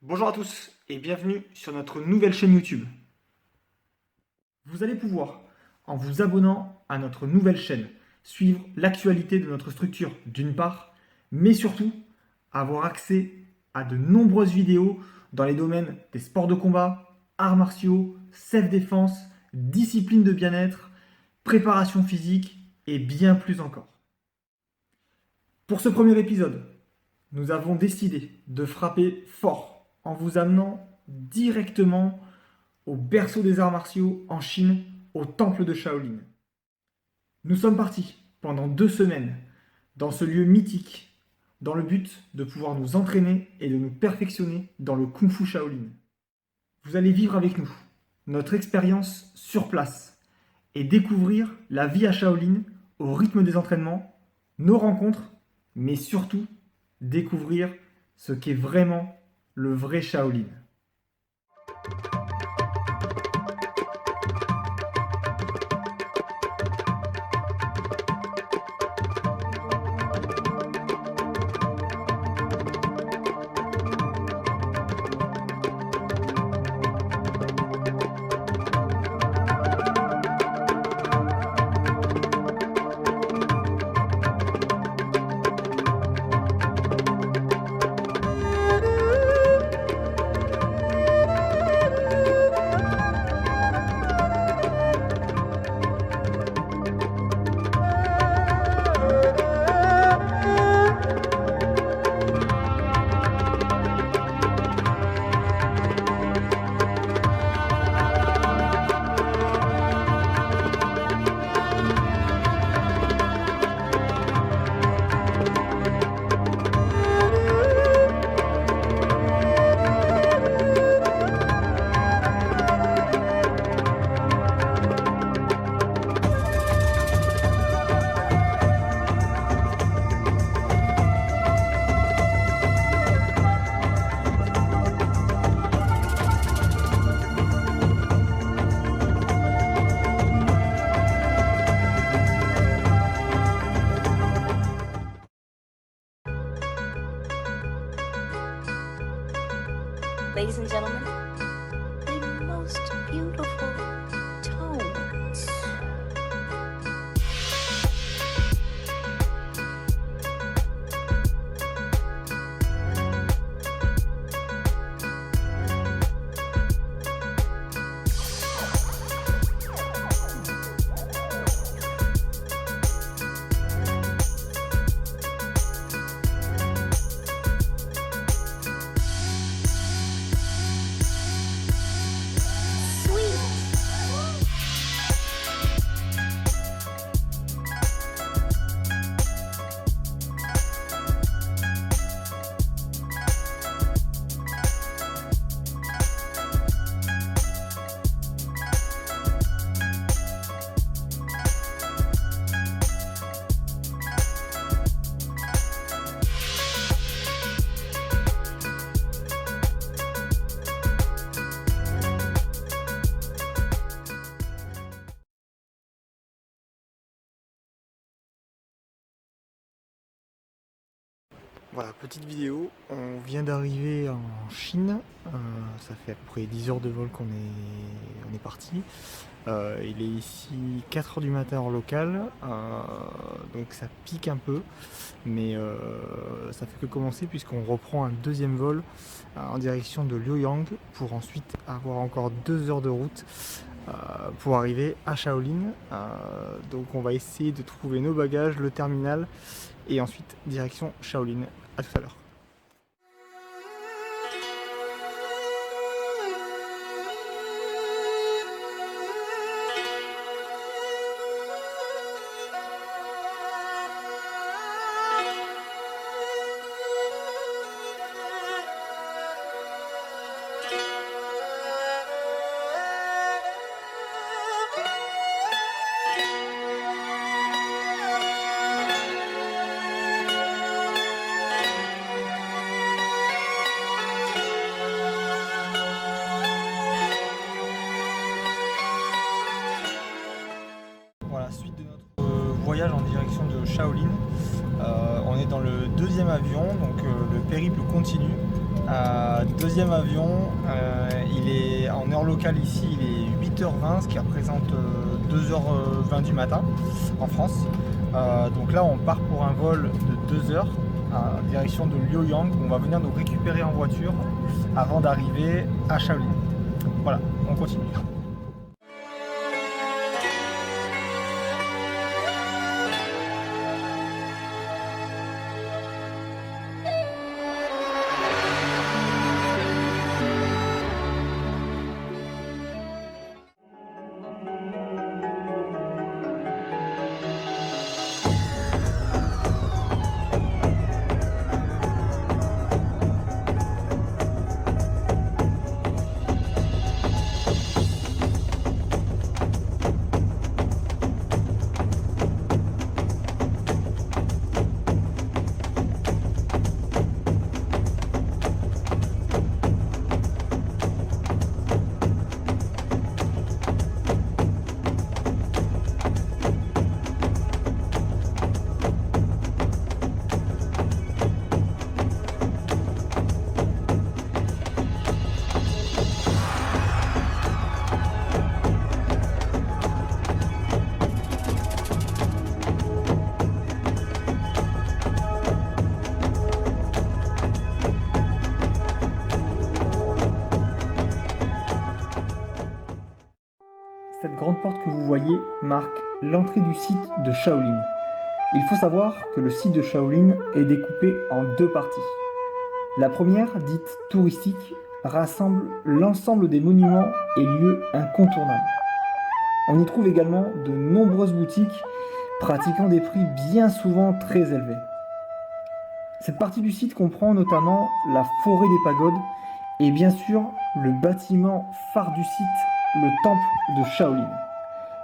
Bonjour à tous et bienvenue sur notre nouvelle chaîne YouTube. Vous allez pouvoir, en vous abonnant à notre nouvelle chaîne, suivre l'actualité de notre structure d'une part, mais surtout avoir accès à de nombreuses vidéos dans les domaines des sports de combat, arts martiaux, self-défense, discipline de bien-être, préparation physique et bien plus encore. Pour ce premier épisode, nous avons décidé de frapper fort en vous amenant directement au berceau des arts martiaux en Chine, au temple de Shaolin. Nous sommes partis pendant 2 semaines dans ce lieu mythique, dans le but de pouvoir nous entraîner et de nous perfectionner dans le Kung Fu Shaolin. Vous allez vivre avec nous notre expérience sur place et découvrir la vie à Shaolin au rythme des entraînements, nos rencontres, mais surtout découvrir ce qu'est vraiment le vrai Shaolin. Ladies and gentlemen, the most beautiful tones. Voilà, petite vidéo, on vient d'arriver en Chine, ça fait à peu près 10 heures de vol on est parti. Il est ici 4 heures du matin en local, donc ça pique un peu, mais ça fait que commencer puisqu'on reprend un deuxième vol en direction de Luoyang pour ensuite avoir encore 2 heures de route pour arriver à Shaolin. Donc on va essayer de trouver nos bagages, le terminal et ensuite direction Shaolin. À tout à l'heure. Voilà, suite de notre voyage en direction de Shaolin. On on est dans le deuxième avion, donc le périple continue. Deuxième avion, il est en heure locale ici, il est 8h20, ce qui représente 2h20 du matin en France. Donc là, on part pour un vol de 2 heures en direction de Luoyang. On va venir nous récupérer en voiture avant d'arriver à Shaolin. Voilà, on continue. Cette grande porte que vous voyez marque l'entrée du site de Shaolin. Il faut savoir que le site de Shaolin est découpé en deux parties. La première, dite touristique, rassemble l'ensemble des monuments et lieux incontournables. On y trouve également de nombreuses boutiques pratiquant des prix bien souvent très élevés. Cette partie du site comprend notamment la forêt des pagodes et bien sûr le bâtiment phare du site, le temple de Shaolin.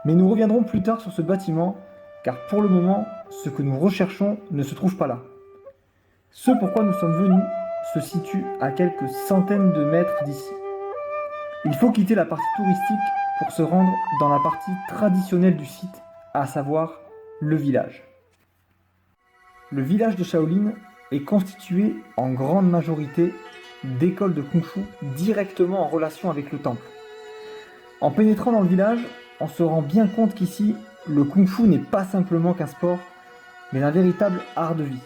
Mais nous reviendrons plus tard sur ce bâtiment, car pour le moment, ce que nous recherchons ne se trouve pas là. Ce pourquoi nous sommes venus se situe à quelques centaines de mètres d'ici. Il faut quitter la partie touristique pour se rendre dans la partie traditionnelle du site, à savoir le village. Le village de Shaolin est constitué en grande majorité d'écoles de Kung-Fu directement en relation avec le temple. En pénétrant dans le village, on se rend bien compte qu'ici, le Kung-Fu n'est pas simplement qu'un sport, mais un véritable art de vie.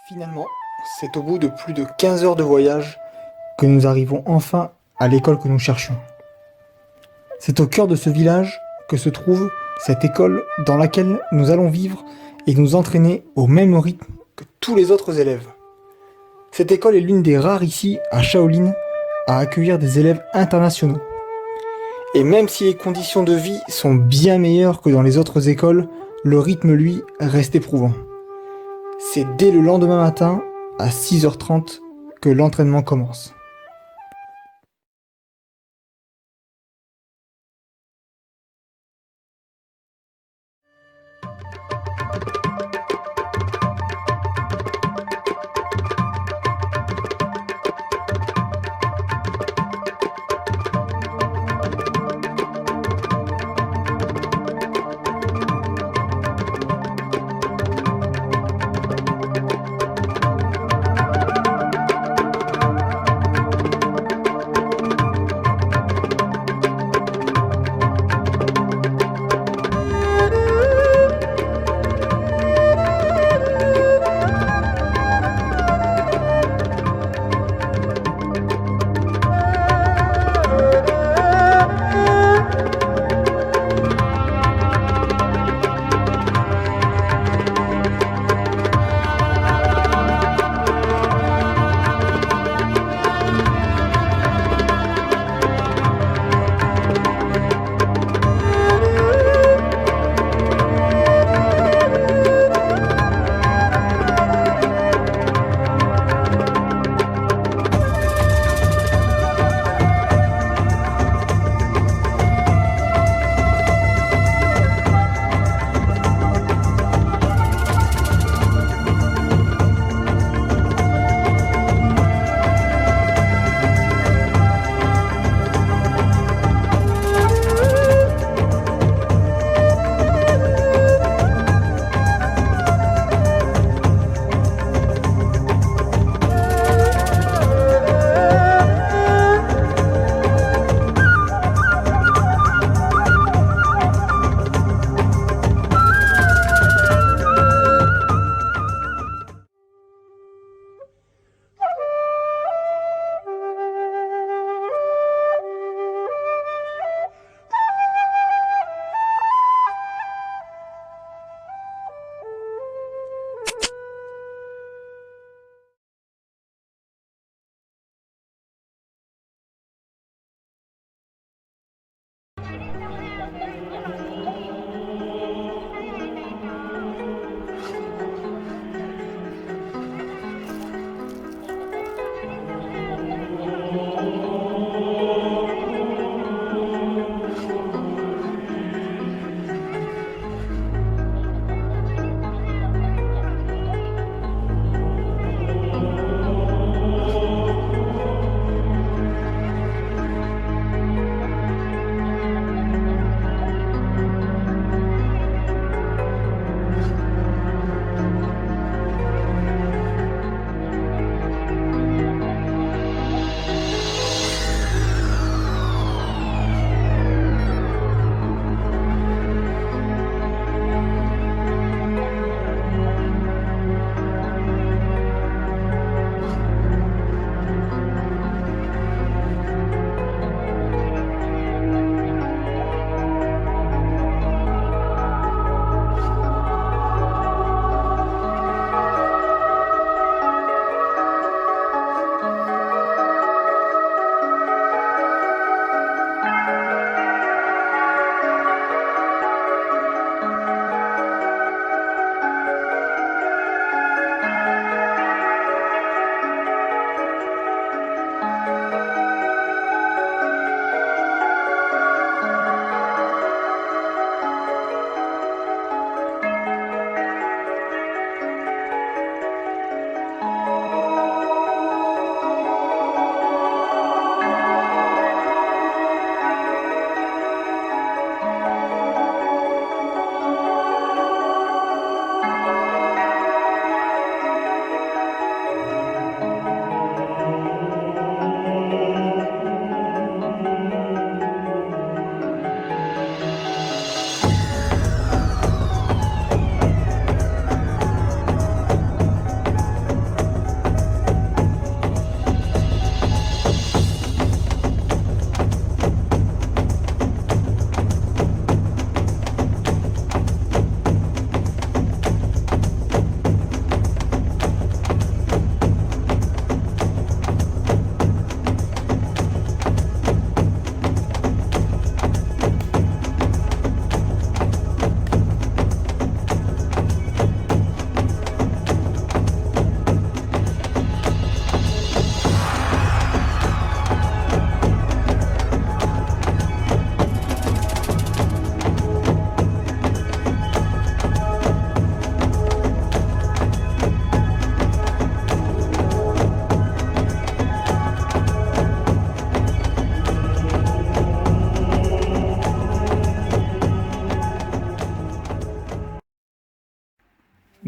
Finalement, c'est au bout de plus de 15 heures de voyage que nous arrivons enfin à l'école que nous cherchions. C'est au cœur de ce village que se trouve cette école dans laquelle nous allons vivre et nous entraîner au même rythme que tous les autres élèves. Cette école est l'une des rares ici, à Shaolin, à accueillir des élèves internationaux. Et même si les conditions de vie sont bien meilleures que dans les autres écoles, le rythme, lui, reste éprouvant. C'est dès le lendemain matin, à 6h30, que l'entraînement commence.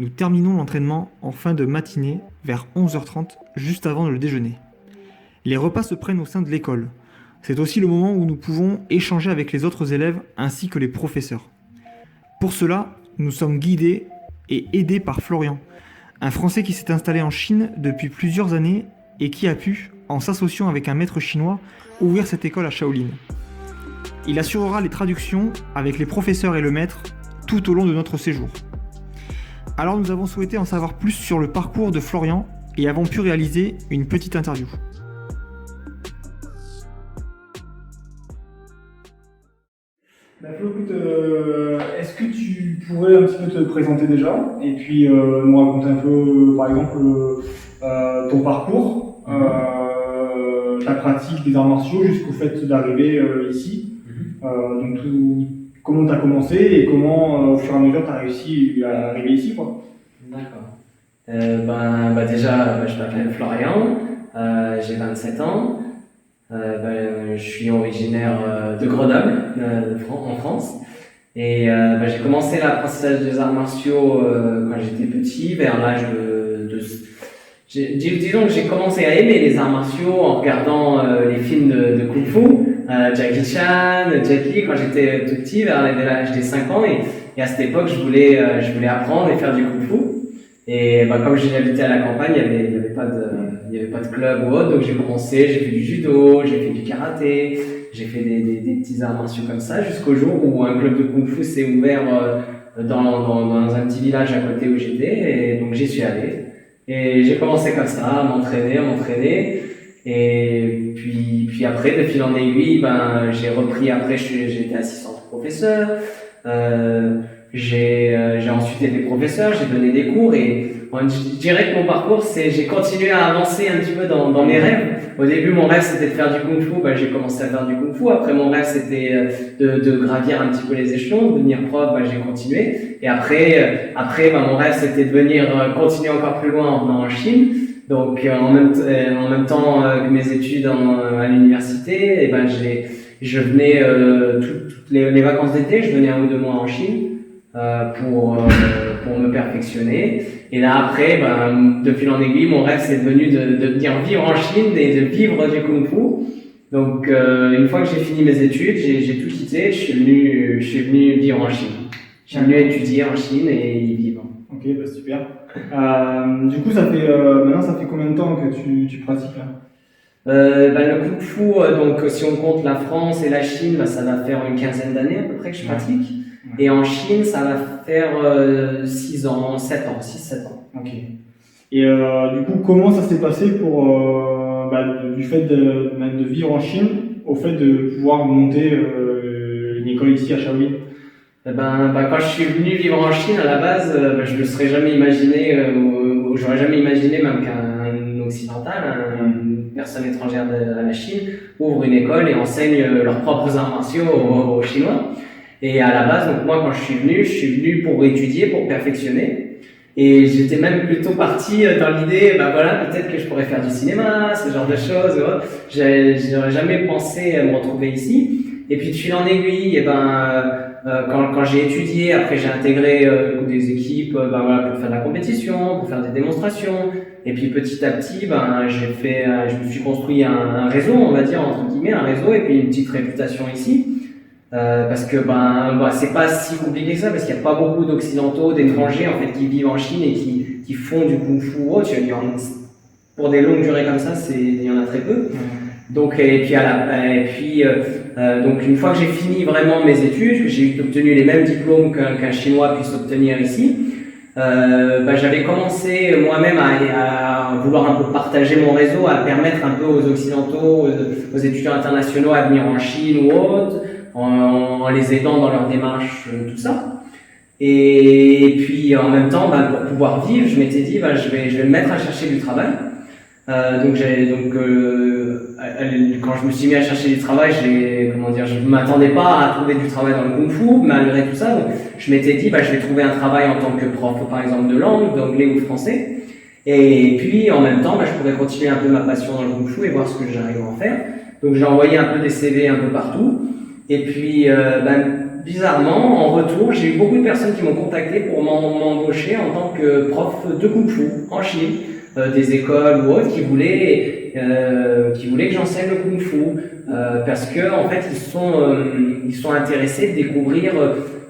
nous terminons l'entraînement en fin de matinée vers 11h30, juste avant le déjeuner. Les repas se prennent au sein de l'école. C'est aussi le moment où nous pouvons échanger avec les autres élèves ainsi que les professeurs. Pour cela, nous sommes guidés et aidés par Florian, un Français qui s'est installé en Chine depuis plusieurs années et qui a pu, en s'associant avec un maître chinois, ouvrir cette école à Shaolin. Il assurera les traductions avec les professeurs et le maître tout au long de notre séjour. Alors nous avons souhaité en savoir plus sur le parcours de Florian et avons pu réaliser une petite interview. Flo, écoute, est-ce que tu pourrais un petit peu te présenter déjà et puis nous raconter un peu, par exemple, ton parcours, ta pratique des arts martiaux jusqu'au fait d'arriver ici. Donc comment tu as commencé et comment au fur et à mesure tu as réussi à arriver ici, quoi. D'accord. Déjà, je m'appelle Florian, j'ai 27 ans. Je suis originaire de Grenoble, en France. Et j'ai commencé l'apprentissage des arts martiaux quand j'étais petit, vers l'âge disons que j'ai commencé à aimer les arts martiaux en regardant les films de Kung Fu, Jackie Chan, Jet Li, quand j'étais tout petit, vers l'âge des 5 ans. Et à cette époque, je voulais apprendre et faire du Kung Fu. Et comme j'habitais à la campagne, il y avait pas de club ou autre, donc j'ai fait du judo, j'ai fait du karaté, j'ai fait des petits arts martiaux comme ça, jusqu'au jour où un club de Kung Fu s'est ouvert dans un petit village à côté où j'étais, et donc j'y suis allé. Et j'ai commencé comme ça, à m'entraîner, et puis après, de fil en aiguille, j'ai repris, après j'ai été assistant de professeur, j'ai ensuite été professeur, j'ai donné des cours, et je dirais que mon parcours, j'ai continué à avancer un petit peu dans mes rêves. Au début, mon rêve, c'était de faire du Kung Fu, j'ai commencé à faire du Kung Fu. Après, mon rêve, c'était de gravir un petit peu les échelons, de devenir prof, j'ai continué. Et après, mon rêve, c'était de continuer encore plus loin en venant en Chine. Donc, en même temps que mes études à l'université, je venais toutes les vacances d'été, je venais 1 ou 2 mois en Chine pour me perfectionner. Et là après, de fil en aiguille, mon rêve c'est devenu de venir vivre en Chine et de vivre du Kung Fu. Donc une fois que j'ai fini mes études, j'ai tout quitté, je suis venu vivre en Chine. Je suis venu étudier en Chine et y vivre. Ok, super. Du coup, maintenant ça fait combien de temps que tu pratiques là? Le Kung Fu, donc si on compte la France et la Chine, ça va faire une quinzaine d'années à peu près que je pratique. Et en Chine, ça va faire 6 ans, 7 ans. Ok. Et du coup, comment ça s'est passé pour du fait de vivre en Chine au fait de pouvoir monter une école ici à Shaolin? Quand je suis venu vivre en Chine, à la base, je ne me serais jamais imaginé, j'aurais jamais imaginé même qu'un occidental, une personne étrangère à la Chine, ouvre une école et enseigne leurs propres arts martiaux aux Chinois. Et à la base, donc moi, quand je suis venu pour étudier, pour perfectionner. Et j'étais même plutôt parti dans l'idée, peut-être que je pourrais faire du cinéma, ce genre de choses. J'aurais jamais pensé me retrouver ici. Et puis de fil en aiguille, quand j'ai étudié, après j'ai intégré des équipes, pour faire de la compétition, pour faire des démonstrations. Et puis petit à petit, je me suis construit un réseau, on va dire entre guillemets, un réseau et puis une petite réputation ici. Parce que c'est pas si compliqué que ça, parce qu'il n'y a pas beaucoup d'occidentaux, d'étrangers en fait qui vivent en Chine et qui font du Kung Fu ou autre. Pour des longues durées comme ça, il y en a très peu. Donc donc une fois que j'ai fini vraiment mes études, que j'ai obtenu les mêmes diplômes qu'un Chinois puisse obtenir ici, j'avais commencé moi-même à vouloir un peu partager mon réseau, à permettre un peu aux occidentaux, aux étudiants internationaux à venir en Chine ou autre, en les aidant dans leur démarche, tout ça. Et puis en même temps, pour pouvoir vivre, je m'étais dit, je vais me mettre à chercher du travail. Quand je me suis mis à chercher du travail, je m'attendais pas à trouver du travail dans le Kung Fu, malgré tout ça. Donc, je m'étais dit, je vais trouver un travail en tant que prof, par exemple, de langue, d'anglais ou de français. Et puis, en même temps, je pourrais continuer un peu ma passion dans le Kung Fu et voir ce que j'arrive à en faire. Donc, j'ai envoyé un peu des CV un peu partout. Et puis, bizarrement, en retour, j'ai eu beaucoup de personnes qui m'ont contacté pour m'embaucher en tant que prof de Kung Fu en Chine, des écoles ou autres qui voulaient que j'enseigne le Kung Fu, parce que en fait ils sont intéressés de découvrir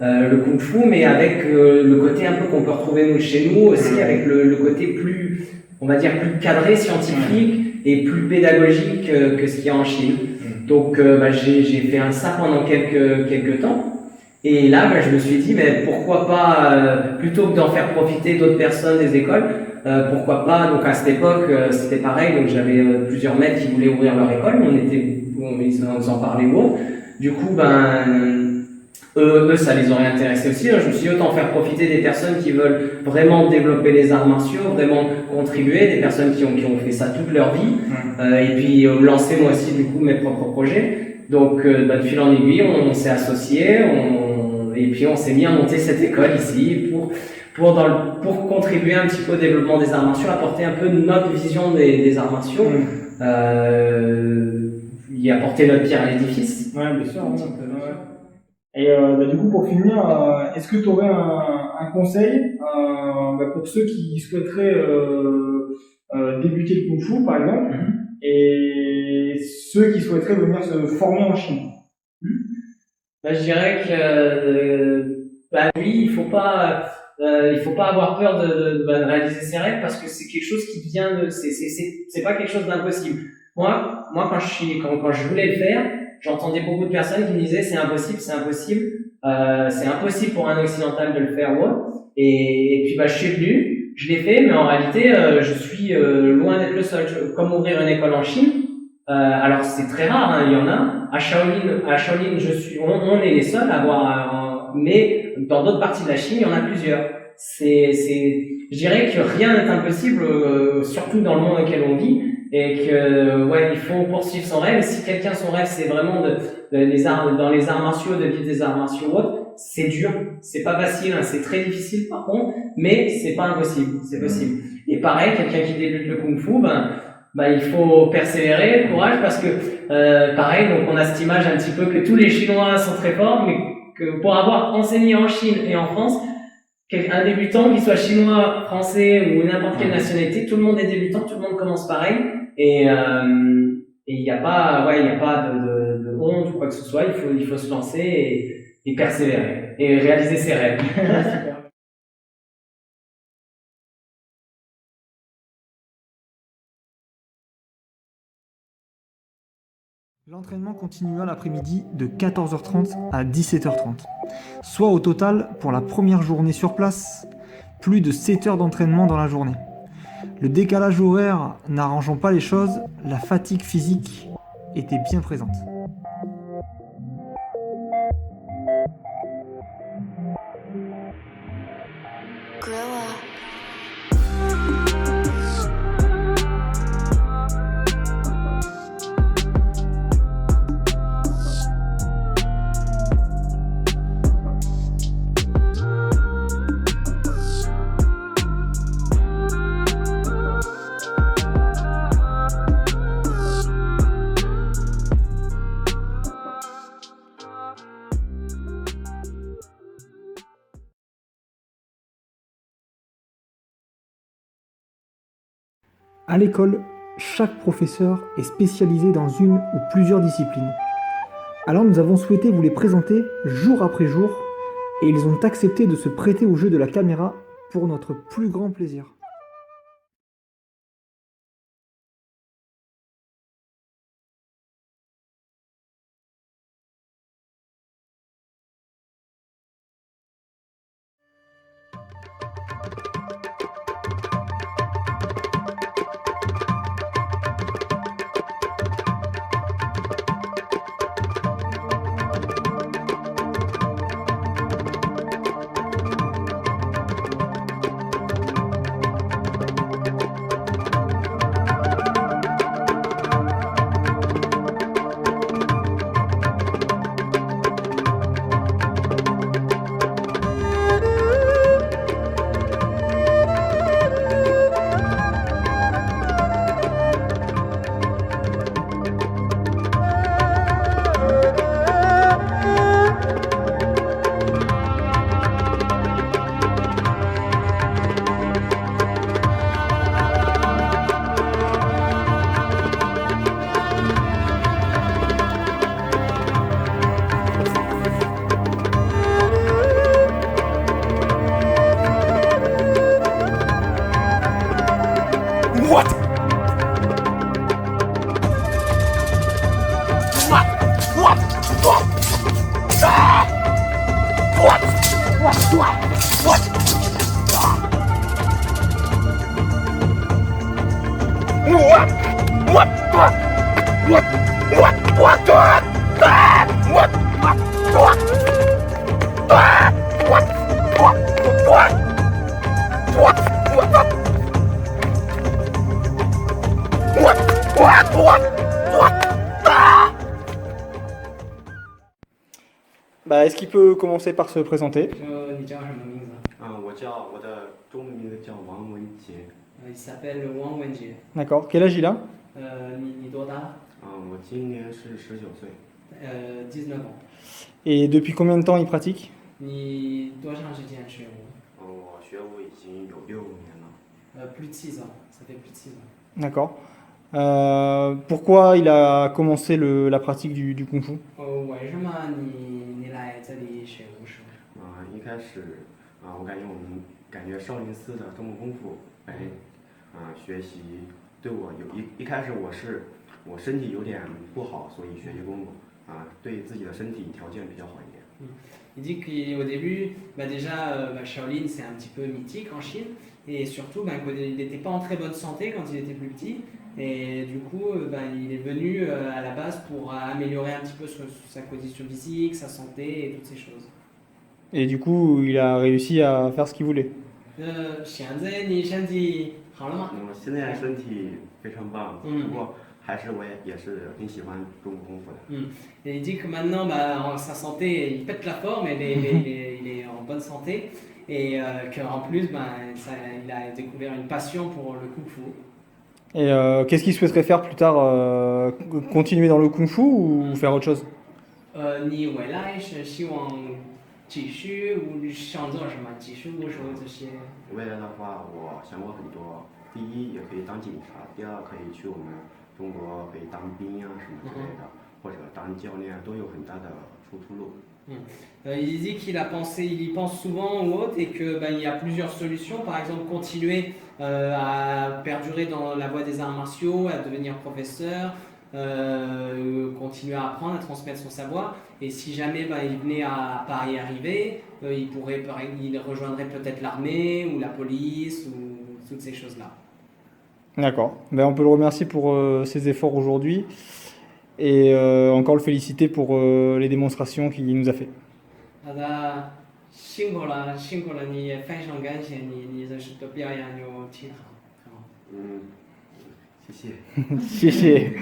le Kung Fu, mais avec le côté un peu qu'on peut retrouver chez nous aussi, avec le côté plus, on va dire, plus cadré, scientifique et plus pédagogique que ce qu'il y a en Chine. Donc j'ai fait ça pendant quelques temps. Et là, je me suis dit, mais pourquoi pas, plutôt que d'en faire profiter d'autres personnes des écoles, pourquoi pas, donc à cette époque, c'était pareil, donc j'avais plusieurs maîtres qui voulaient ouvrir leur école, ils en parlaient beaucoup. Du coup, eux, ça les aurait intéressés aussi. Je me suis dit, autant faire profiter des personnes qui veulent vraiment développer les arts martiaux, vraiment contribuer, des personnes qui ont fait ça toute leur vie, et puis lancer moi aussi, du coup, mes propres projets. Donc, de fil en aiguille, on s'est associés, et puis on s'est mis à monter cette école ici pour contribuer un petit peu au développement des arts martiaux, apporter un peu notre vision des arts martiaux, y apporter notre pierre à l'édifice. Ouais, bien sûr. Et du coup, pour finir, est-ce que tu aurais un conseil pour ceux qui souhaiteraient débuter le Kung Fu, par exemple, et ceux qui souhaiteraient venir se former en Chine? Je dirais que lui, il faut pas avoir peur de réaliser ses rêves, parce que c'est quelque chose qui vient c'est pas quelque chose d'impossible. Moi quand je voulais le faire, j'entendais beaucoup de personnes qui me disaient c'est impossible, c'est impossible pour un occidental de le faire, et puis je suis venu, je l'ai fait, mais en réalité je suis loin d'être le seul. Comme ouvrir une école en Chine, alors c'est très rare, il y en a. À Shaolin, on est les seuls à avoir, mais dans d'autres parties de la Chine, il y en a plusieurs. Je dirais que rien n'est impossible, surtout dans le monde dans lequel on vit, et que, il faut poursuivre son rêve. Et si son rêve, c'est vraiment dans les arts martiaux, de vivre des arts martiaux ou autres, c'est dur, c'est pas facile, c'est très difficile par contre, mais c'est pas impossible, c'est possible. Et pareil, quelqu'un qui débute le Kung Fu, il faut persévérer, courage, parce que pareil, donc on a cette image un petit peu que tous les Chinois sont très forts, mais que pour avoir enseigné en Chine et en France, un débutant, qu'il soit chinois, français ou n'importe quelle nationalité, tout le monde est débutant, tout le monde commence pareil, et il n'y a pas de honte ou quoi que ce soit. Il faut se lancer et persévérer et réaliser ses rêves. L'entraînement continua l'après-midi de 14h30 à 17h30, soit au total, pour la première journée sur place, plus de 7 heures d'entraînement dans la journée. Le décalage horaire n'arrangeant pas les choses, la fatigue physique était bien présente. Grow up. À l'école, chaque professeur est spécialisé dans une ou plusieurs disciplines. Alors nous avons souhaité vous les présenter jour après jour, et ils ont accepté de se prêter au jeu de la caméra pour notre plus grand plaisir. Bah, est-ce qu'il peut commencer par se présenter? 说你叫什么名字？我的中文名字叫王文杰，il s'appelle Wang Wenjie。 D'accord. Quel âge il a? 你多大？我今年是19岁， 19 ans。 Et depuis combien de temps il pratique? 你多长时间学舞？我学舞已经有6年了。plus de 6 ans. Ça fait plus de 6 ans. D'accord. Pourquoi il a commencé la pratique du Kung Fu? 为什么你来这里学武术？一开始我感觉少林寺的中国功夫学习对我一开始我身体有点不好，所以学习功夫对自己的身体条件比较好一点。Il dit qu'au début, déjà, Shaolin c'est un petit peu mythique en Chine, et surtout qu'il n'était pas en très bonne santé quand il était plus petit, et du coup il est venu à la base pour améliorer un petit peu sa condition physique, sa santé et toutes ces choses. Et du coup, il a réussi à faire ce qu'il voulait. 现在你身体好了吗？我现在身体非常棒，不过还是我也是挺喜欢中国功夫的。Et il dit que maintenant, sa santé, il pète la forme, il est en bonne santé, et qu'en plus, il a découvert une passion pour le Kung Fu. Et qu'est-ce qu'il souhaiterait faire plus tard? Continuer dans le Kung Fu ou faire autre chose? 你未来是希望继续想做什么？继续武术这些？未来的话，我想过很多。第一，也可以当警察；第二，可以去我们中国可以当兵什么之类的，或者当教练，都有很大的出路。Il dit qu'il y pense souvent ou autre, et qu'il y a plusieurs solutions. Par exemple, continuer à perdurer dans la voie des arts martiaux, à devenir professeur, continuer à apprendre, à transmettre son savoir. Et si jamais il venait à pas y arriver, il rejoindrait peut-être l'armée ou la police ou toutes ces choses-là. D'accord. On peut le remercier pour ses efforts aujourd'hui et encore le féliciter pour les démonstrations qu'il nous a fait. 辛苦了，你也非常感谢你的表演有挺好。谢谢。谢谢。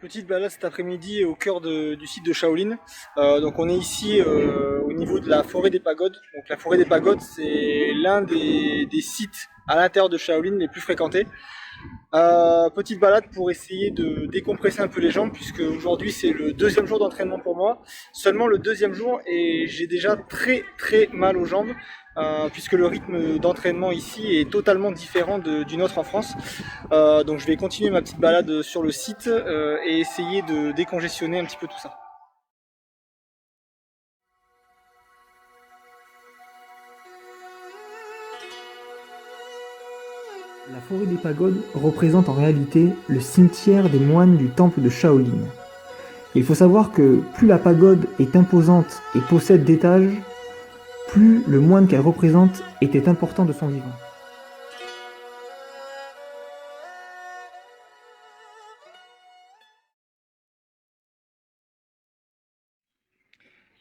Petite balade cet après-midi au cœur du site de Shaolin. Donc on est ici au niveau de la forêt des pagodes. Donc la forêt des pagodes, c'est l'un des sites à l'intérieur de Shaolin les plus fréquentés. Petite balade pour essayer de décompresser un peu les jambes, puisque aujourd'hui c'est le 2e jour d'entraînement pour moi, seulement le 2e jour, et j'ai déjà très mal aux jambes, puisque le rythme d'entraînement ici est totalement différent du nôtre en France. Donc je vais continuer ma petite balade sur le site et essayer de décongestionner un petit peu tout ça. La forêt des pagodes représente en réalité le cimetière des moines du temple de Shaolin. Il faut savoir que plus la pagode est imposante et possède d'étages, plus le moine qu'elle représente était important de son vivant.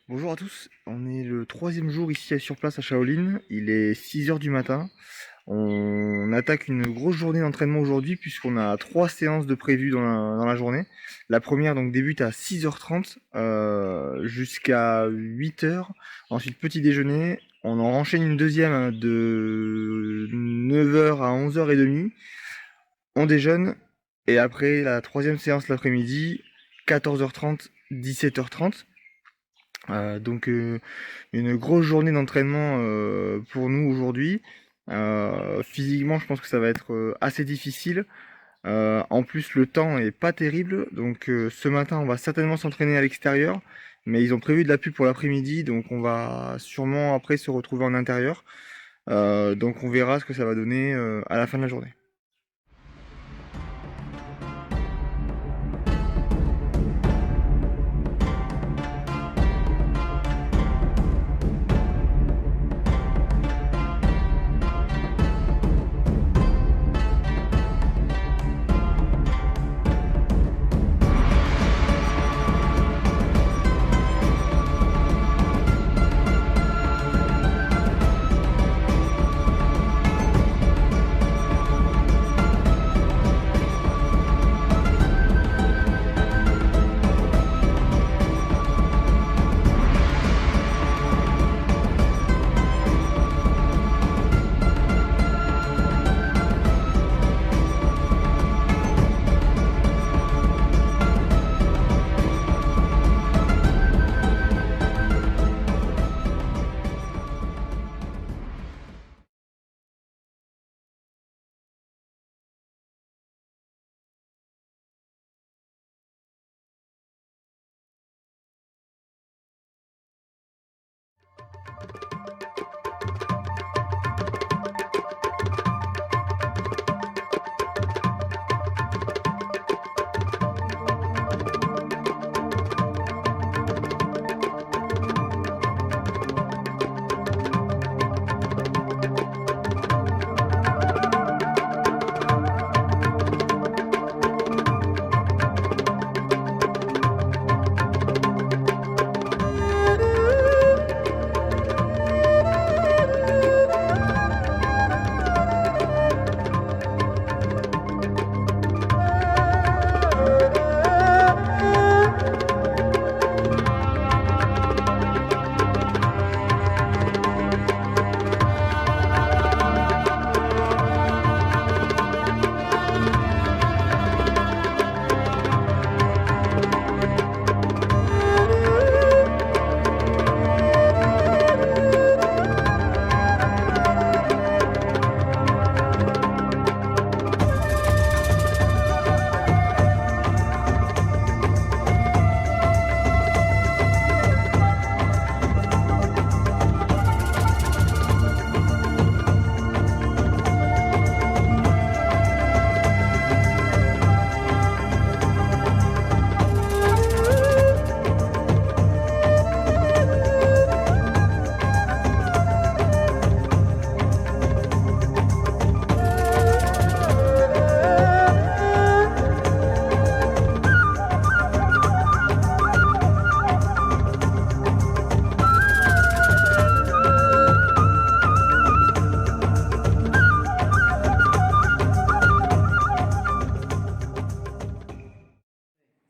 Bonjour à tous, on est le 3e jour ici sur place à Shaolin, il est 6 h du matin. On attaque une grosse journée d'entraînement aujourd'hui puisqu'on a 3 séances de prévues dans la journée. La première donc débute à 6 h 30 jusqu'à 8 h. Ensuite petit déjeuner. On en enchaîne une deuxième de 9 h à 11 h 30. On déjeune et après la 3e séance l'après-midi, 14 h 30, 17 h 30. Donc une grosse journée d'entraînement pour nous aujourd'hui. Physiquement je pense que ça va être assez difficile, en plus le temps est pas terrible, donc ce matin on va certainement s'entraîner à l'extérieur, mais ils ont prévu de la pluie pour l'après-midi, donc on va sûrement après se retrouver en intérieur, donc on verra ce que ça va donner à la fin de la journée.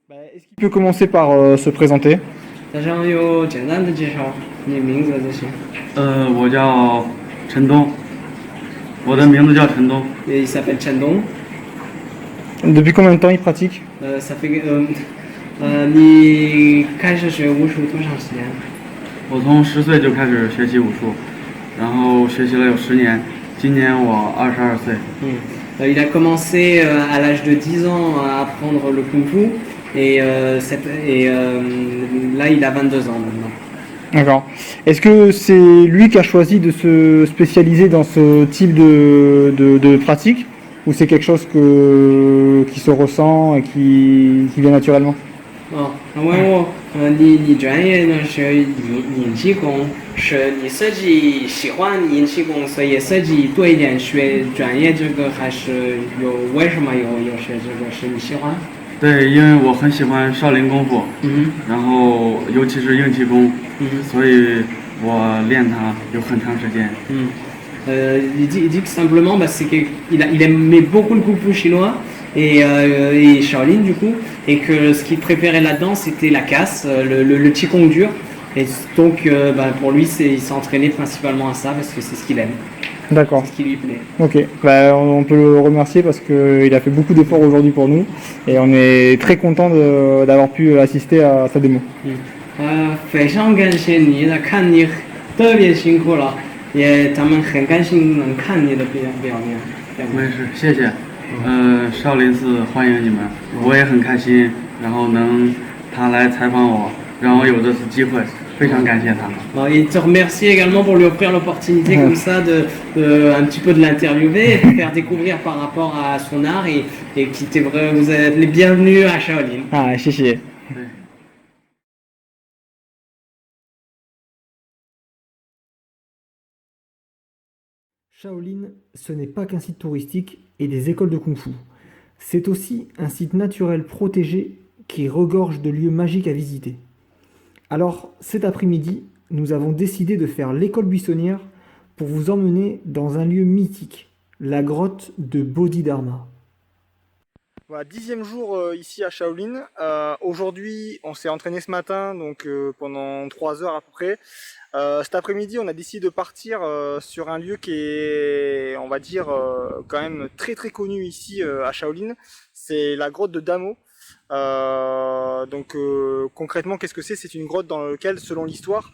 Est-ce qu'il peut commencer par se présenter? 大家有简单的介绍，你名字就行。我叫陈东，我的名字叫陈东。Il s'appelle Chen Dong. Depuis combien de temps il pratique? Ça fait 你开始学武术多长时间？我从10岁就开始学习武术，然后学习了有10年，今年我22岁。Il a commencé à l'âge de 10 ans à apprendre le kung fu et là il a 22 ans maintenant. D'accord. Est-ce que c'est lui qui a choisi de se spécialiser dans ce type de pratique ou c'est quelque chose qui se ressent et qui vient naturellement? 问我，你专业呢是引气功，是你自己喜欢引气功，所以自己多一点学专业这个，还是为什么有学这个？是你喜欢？对，因为我很喜欢少林功夫，然后尤其是硬气功，所以我练它有很长时间。Il dit que simplement, c'est qu'il aimait beaucoup le kung fu chinois et Shaolin du coup, et que ce qu'il préférait là-dedans c'était la casse, le qigong dur. Et donc pour lui, il s'est entraîné principalement à ça parce que c'est ce qu'il aime. D'accord. C'est ce qui lui plaît. Ok, on peut le remercier parce qu'il a fait beaucoup d'efforts aujourd'hui pour nous et on est très content d'avoir pu assister à sa démo. 非常感谢你，看你特别辛苦了，咱们很高兴能看你的表演。没事，谢谢。少林寺欢迎你们，我也很开心，然后他来采访我，让我有这次机会。非常感谢他。Il te remercie également pour lui offrir l'opportunité comme ça un petit peu de l'interviewer et de faire découvrir par rapport à son art et vous êtes les bienvenus à Shaolin. Ah, 谢谢。Shaolin, ce n'est pas qu'un site touristique et des écoles de kung-fu. C'est aussi un site naturel protégé qui regorge de lieux magiques à visiter. Alors, cet après-midi, nous avons décidé de faire l'école buissonnière pour vous emmener dans un lieu mythique, la grotte de Bodhidharma. Voilà, 10e jour ici à Shaolin. Aujourd'hui, on s'est entraîné ce matin, donc pendant 3 heures à peu près. Cet après-midi, on a décidé de partir sur un lieu qui est, on va dire, quand même très très connu ici à Shaolin. C'est la grotte de Damo. Concrètement, qu'est-ce que c'est? C'est une grotte dans laquelle, selon l'histoire,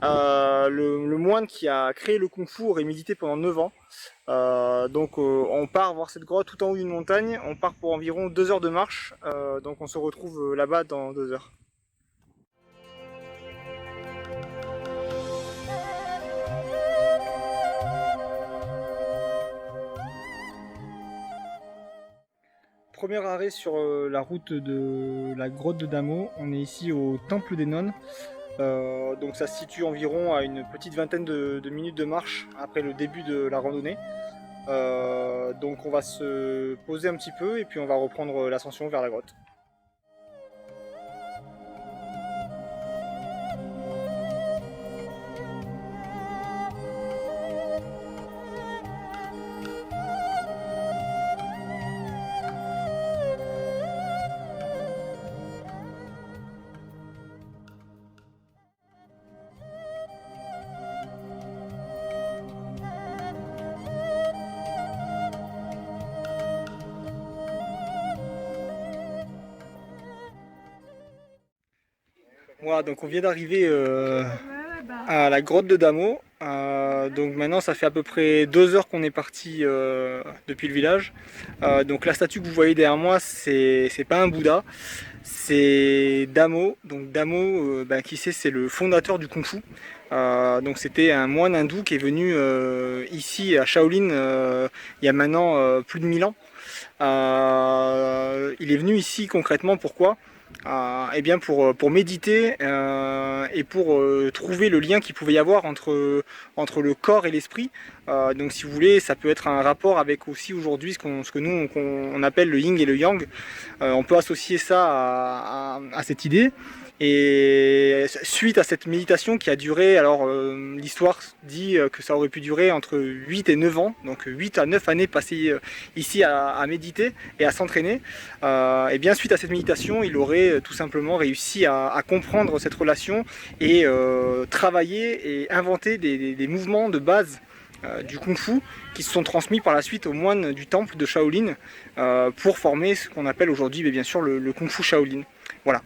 le moine qui a créé le Kung Fu aurait médité pendant 9 ans. On part voir cette grotte tout en haut d'une montagne. On part pour environ 2 heures de marche. Donc on se retrouve là-bas dans 2 heures. Premier arrêt sur la route de la grotte de Damo. On est ici au temple des nonnes. Donc ça se situe environ à une petite vingtaine de minutes de marche après le début de la randonnée. Donc on va se poser un petit peu et puis on va reprendre l'ascension vers la grotte. Voilà, donc on vient d'arriver à la grotte de Damo. Donc maintenant ça fait à peu près 2 heures qu'on est parti depuis le village. Donc la statue que vous voyez derrière moi, c'est pas un Bouddha, c'est Damo. Donc Damo, qui c'est le fondateur du Kung Fu. Donc c'était un moine hindou qui est venu ici à Shaolin il y a maintenant plus de 1000 ans. Il est venu ici concrètement pourquoi? Eh bien pour méditer et pour trouver le lien qu'il pouvait y avoir entre le corps et l'esprit. Donc si vous voulez, ça peut être un rapport avec aussi aujourd'hui ce que nous on appelle le yin et le yang. On peut associer ça à cette idée. Et suite à cette méditation qui a duré, alors l'histoire dit que ça aurait pu durer entre 8 et 9 ans, donc 8 à 9 années passées ici à méditer et à s'entraîner, et bien suite à cette méditation, il aurait tout simplement réussi à comprendre cette relation et travailler et inventer des mouvements de base du Kung Fu qui se sont transmis par la suite aux moines du temple de Shaolin pour former ce qu'on appelle aujourd'hui bien sûr le Kung Fu Shaolin. Voilà.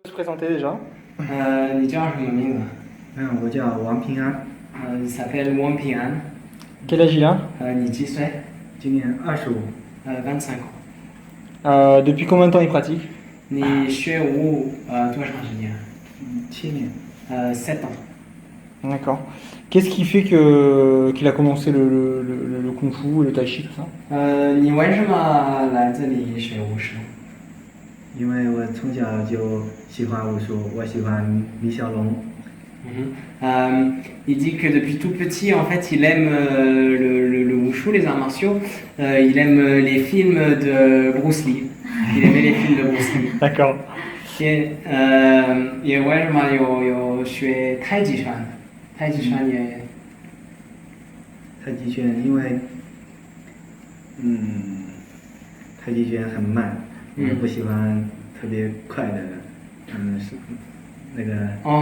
Se présenter déjà. 你叫什么名字？我叫王平安，il s'appelle Wang Ping'an. Quel âge il a 你几岁？今年25， 25 ans. Depuis combien de temps il pratique 你学舞多长时间7年。 7 ans. D'accord. Qu'est-ce qui fait qu'il a commencé le kung fu, le tai chi, tout ça 你为什么来这里学武术？因为我从小就喜欢武术，我喜欢李小龙。 Il dit que depuis tout petit, en fait, il aime le wushu, les arts martiaux. Il aime les films de Bruce Lee. Il aimait les films de Bruce Lee. D'accord. 也为什么有学太极拳？太极拳也太极拳，因为太极拳很慢，我不喜欢特别快的，是那个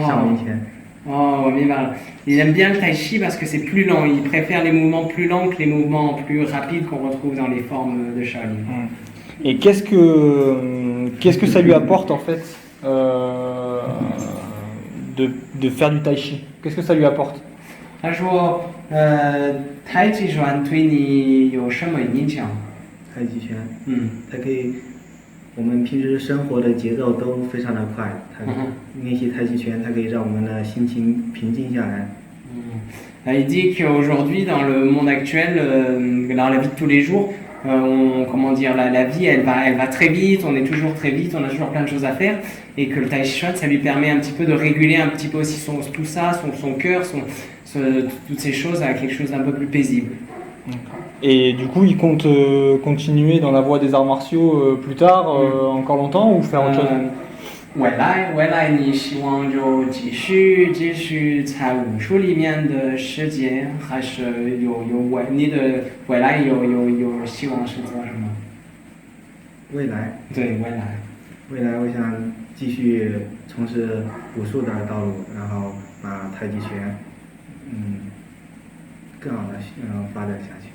少林拳。 Oh, 我明白了。Il aime bien le tai chi parce que c'est plus lent. Il préfère les mouvements plus lents que les mouvements plus rapides qu'on retrouve dans les formes de Shaolin. Et qu'est-ce que ça lui apporte en fait de faire du tai chi? Qu'est-ce que ça lui apporte? 他说，太极拳对你有什么影响？太极拳，它可以，我们平时生活的节奏都非常的快，它练习太极拳，它可以让我们的心情平静下来。 Il dit qu'aujourd'hui, dans le monde actuel, dans la vie de tous les jours, comment dire, la vie, elle va très vite, on est toujours très vite, on a toujours plein de choses à faire, et que le tai chi chuan, ça lui permet un petit peu de réguler un petit peu aussi tout ça, son cœur, toutes ces choses à quelque chose d'un peu plus paisible. Et du coup, il compte continuer dans la voie des arts martiaux plus tard, encore longtemps, ou faire autre chose 未来你希望就继续在武术里面的世界，还是你的未来有希望是做什么？未来，对，未来。我想继续从事武术的道路，然后把太极拳，更好的发展下去。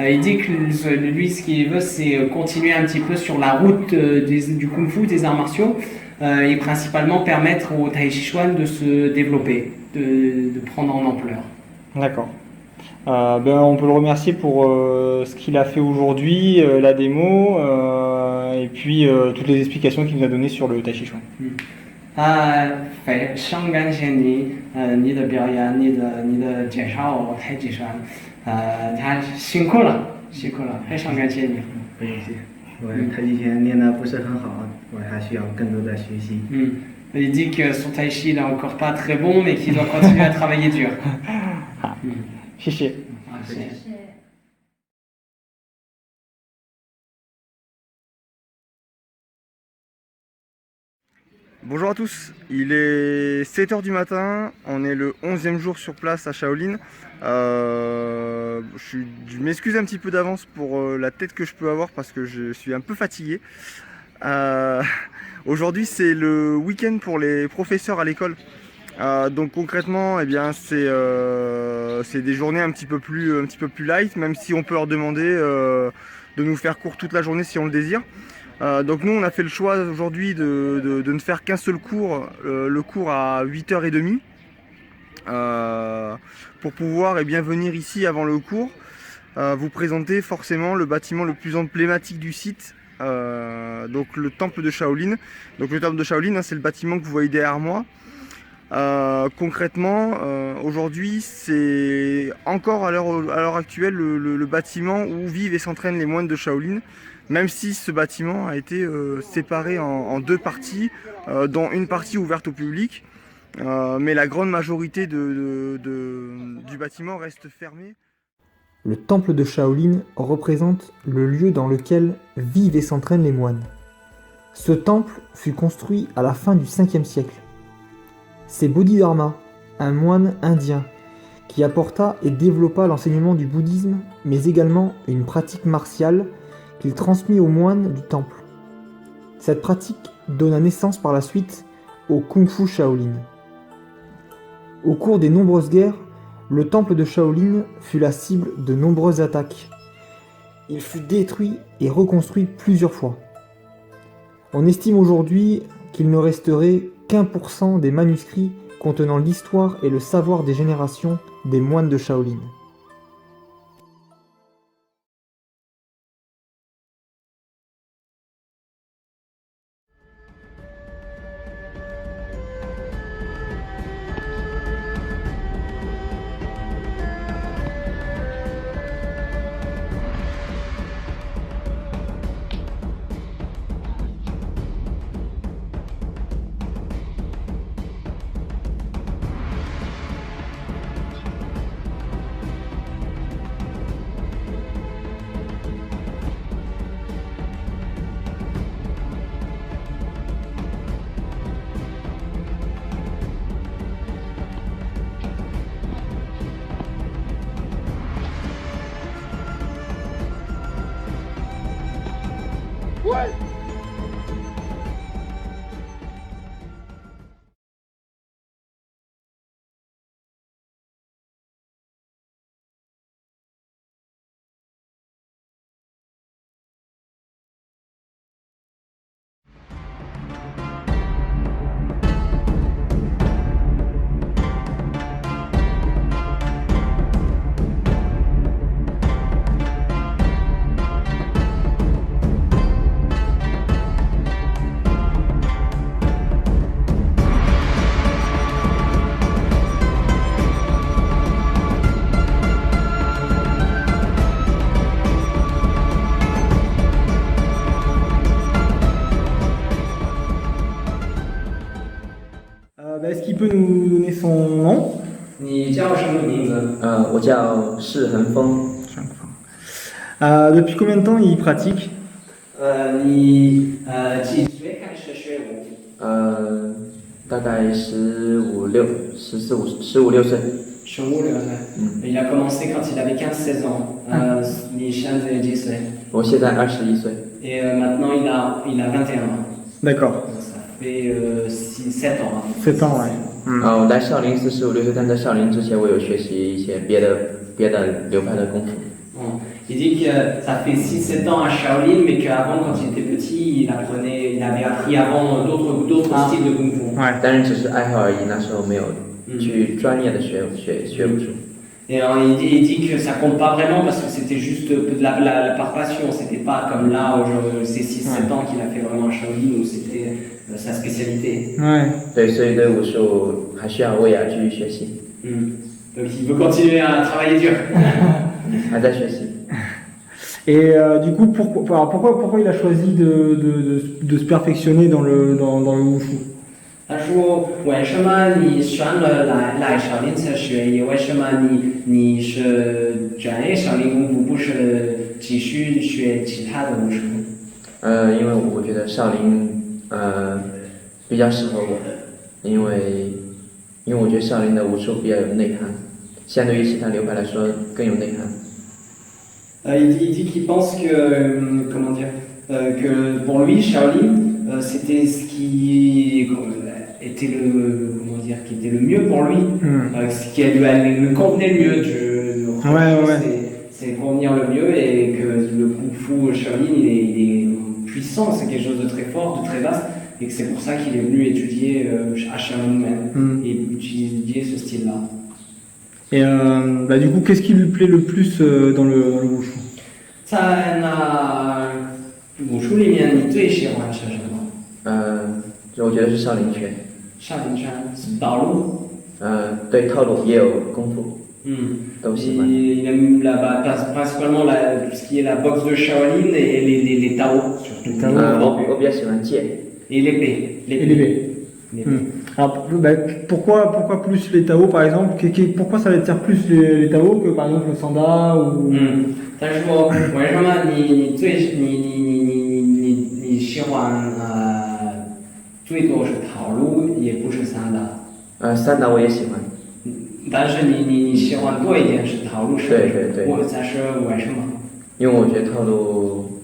Il dit que lui, ce qu'il veut, c'est continuer un petit peu sur la route du kung fu, des arts martiaux, et principalement permettre au tai chi chuan de se développer, de prendre en ampleur. D'accord. On peut le remercier pour ce qu'il a fait aujourd'hui, la démo, et puis toutes les explications qu'il nous a données sur le tai chi chuan. 非常感谢你，你的表演，你的介绍太极拳，他辛苦了，非常感谢你。不用谢，我太极拳练得不是很好，我还需要更多的学习。Il dit que son tai chi n'est encore pas très bon, mais qu'il doit continuer à travailler dur. 谢谢。 Bonjour à tous, il est 7h du matin, on est le 11e jour sur place à Shaolin. Je m'excuse un petit peu d'avance pour la tête que je peux avoir parce que je suis un peu fatigué. Aujourd'hui c'est le week-end pour les professeurs à l'école. Donc concrètement, eh bien, c'est des journées un petit peu plus light, même si on peut leur demander de nous faire cours toute la journée si on le désire. Donc nous on a fait le choix aujourd'hui de ne faire qu'un seul cours, le cours à 8h30, pour pouvoir venir ici avant le cours, vous présenter forcément le bâtiment le plus emblématique du site, donc le temple de Shaolin. Donc le temple de Shaolin, c'est le bâtiment que vous voyez derrière moi. Concrètement, aujourd'hui c'est encore à l'heure actuelle le bâtiment où vivent et s'entraînent les moines de Shaolin. Même si ce bâtiment a été séparé en deux parties, dont une partie ouverte au public, mais la grande majorité du bâtiment reste fermée. Le temple de Shaolin représente le lieu dans lequel vivent et s'entraînent les moines. Ce temple fut construit à la fin du 5e siècle. C'est Bodhidharma, un moine indien, qui apporta et développa l'enseignement du bouddhisme, mais également une pratique martiale qu'il transmit aux moines du temple. Cette pratique donna naissance par la suite au Kung Fu Shaolin. Au cours des nombreuses guerres, le temple de Shaolin fut la cible de nombreuses attaques. Il fut détruit et reconstruit plusieurs fois. On estime aujourd'hui qu'il ne resterait qu'1% des manuscrits contenant l'histoire et le savoir des générations des moines de Shaolin. Est-ce qu'il peut nous donner son nom? 你叫什么名字？我叫释恒峰， Depuis combien de temps il pratique? 你几岁开始学武？大概15、16岁。 15、16岁。Il a commencé quand il avait 15-16 ans. 你现在几岁？我现在21岁。 Et maintenant il a 21 ans. D'accord. Ça fait 7 ans. 7 ans, ouais. 我来少林寺15、16岁，但在少林之前，我有学习一些别的流派的功夫。 Il dit que ça fait 6-7 ans à Shaolin, mais qu'avant, quand il était petit, il avait appris avant d'autres styles de Kung Fu. 但是只是爱好而已，那时候没有去专业的学武术。 Et il dit que ça compte pas vraiment parce que c'était juste par passion, c'était pas comme là, c'est 6-7 ans qu'il a fait vraiment à Shaolin où c'était sa spécialité. 对，所以对武术还需要为要继续学习。 Donc il veut continuer à travailler dur. 还在学习。 Et du coup, pourquoi il a choisi de se perfectionner dans le wushu? 他说：“为什么你选了来少林寺学业？为什么你是专业少林功夫，不是继续学其他的武术？”因为我觉得少林比较适合我，因为我觉得少林的武术比较有内涵，相对于其他流派来说更有内涵。 Il dit qu'il pense que, comment dire, que pour lui, Shaolin, c'était ce qui était qui était le mieux pour lui, ce qui lui convenait le mieux. C'est convenir le mieux et que le Kung Fu Shaolin, il est puissant, c'est quelque chose de très fort, de très vaste, et que c'est pour ça qu'il est venu étudier à Shaolin même et étudier ce style-là. Et du coup, qu'est-ce qui lui plaît le plus dans le wushu? 在那武术里面，你最喜欢是什么？我觉得是少林拳。少林拳，道路。对，套路也有功夫。都喜欢。Il aime principalement tout ce qui est la boxe de Shaolin et les Tao. 我比较喜欢剑。Et l'épée. Alors, pourquoi plus les Tao par exemple? Pourquoi ça va être plus les Tao que par exemple le Sanda ou... 他说为什么你喜欢最多是套路，也不是散打？散打我也喜欢。但是你喜欢多一点是套路，是不是？对。但是为什么？因为我觉得套路，